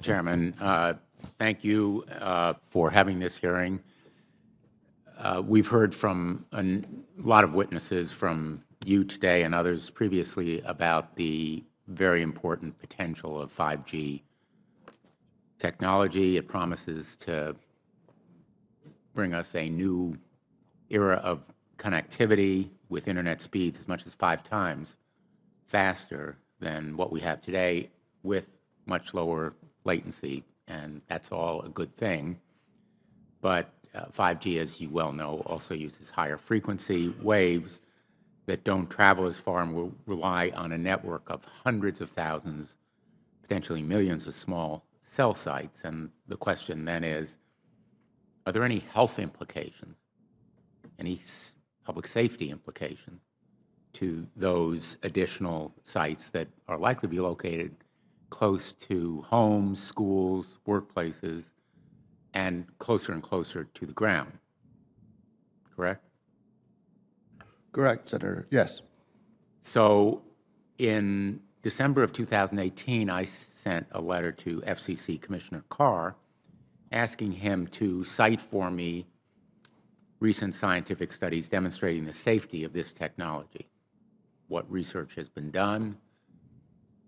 Chairman. Thank you for having this hearing. We've heard from a lot of witnesses from you today and others previously about the very important potential of 5G technology. It promises to bring us a new era of connectivity with internet speeds as much as 5 times faster than what we have today, with much lower latency, and that's all a good thing. But 5G, as you well know, also uses higher frequency waves that don't travel as far and will rely on a network of hundreds of thousands, potentially millions of small cell sites. And the question then is, are there any health implications, any public safety implications to those additional sites that are likely to be located close to homes, schools, workplaces, and closer to the ground? Correct? Correct, Senator. Yes. So in December of 2018, I sent a letter to FCC Commissioner Carr asking him to cite for me recent scientific studies demonstrating the safety of this technology. What research has been done,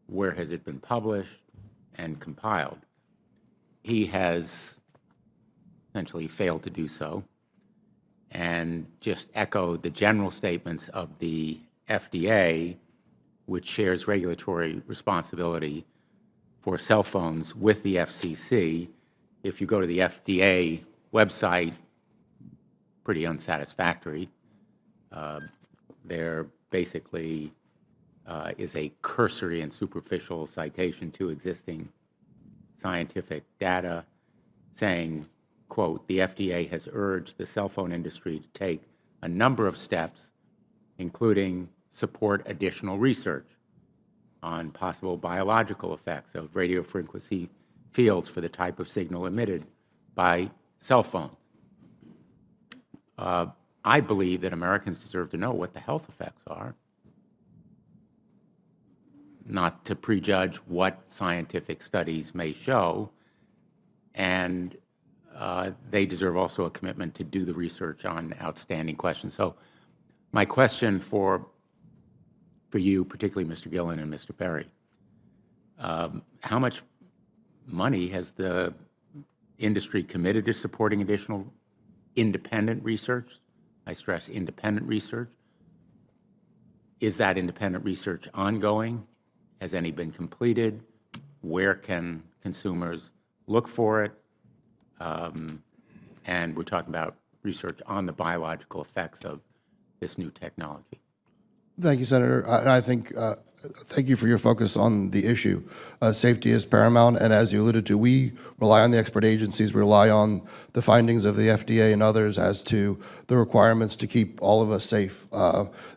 where has it been published and compiled. He has essentially failed to do so and just echoed the general statements of the FDA, which shares regulatory responsibility for cell phones with the FCC. If you go to the FDA website, pretty unsatisfactory. There basically is a cursory and superficial citation to existing scientific data saying, quote, the FDA has urged the cell phone industry to take a number of steps, including support additional research on possible biological effects of radio frequency fields for the type of signal emitted by cell phones. I believe that Americans deserve to know what the health effects are, not to prejudge what scientific studies may show, and they deserve also a commitment to do the research on outstanding questions. So my question for you, particularly Mr. Gillen and Mr. Perry, how much money has the industry committed to supporting additional independent research? I stress independent research. Is that independent research ongoing? Has any been completed? Where can consumers look for it? And we're talking about research on the biological effects of this new technology. Thank you, Senator. I think, thank you for your focus on the issue. Safety is paramount, and as you alluded to, we rely on the expert agencies, we rely on the findings of the FDA and others as to the requirements to keep all of us safe.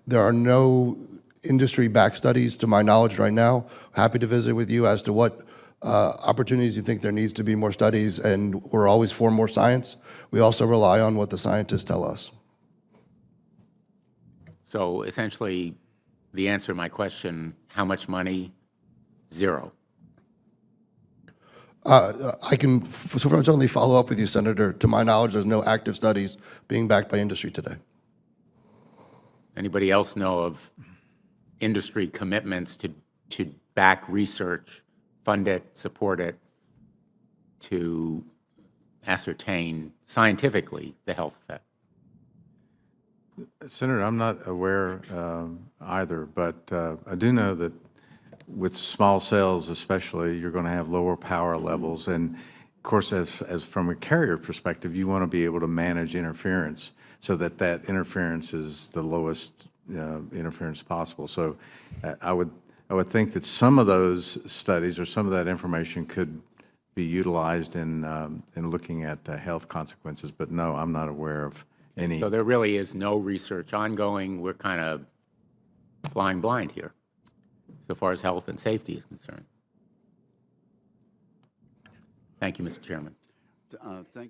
There are no industry-backed studies, to my knowledge right now. Happy to visit with you as to what opportunities you think there needs to be more studies, and we're always for more science. We also rely on what the scientists tell us. So essentially, the answer to my question, how much money? Zero. I can certainly follow up with you, Senator. To my knowledge, there's no active studies being backed by industry today. Anybody else know of industry commitments to back research, fund it, support it, to ascertain scientifically the health effect? Senator, I'm not aware either, but I do know that with small cells especially, you're going to have lower power levels. And of course, as from a carrier perspective, you want to be able to manage interference so that that interference is the lowest interference possible. So I would think that some of those studies or some of that information could be utilized in looking at the health consequences. But no, I'm not aware of any. So there really is no research ongoing. We're kind of flying blind here, so far as health and safety is concerned. Thank you, Mr. Chairman. Thank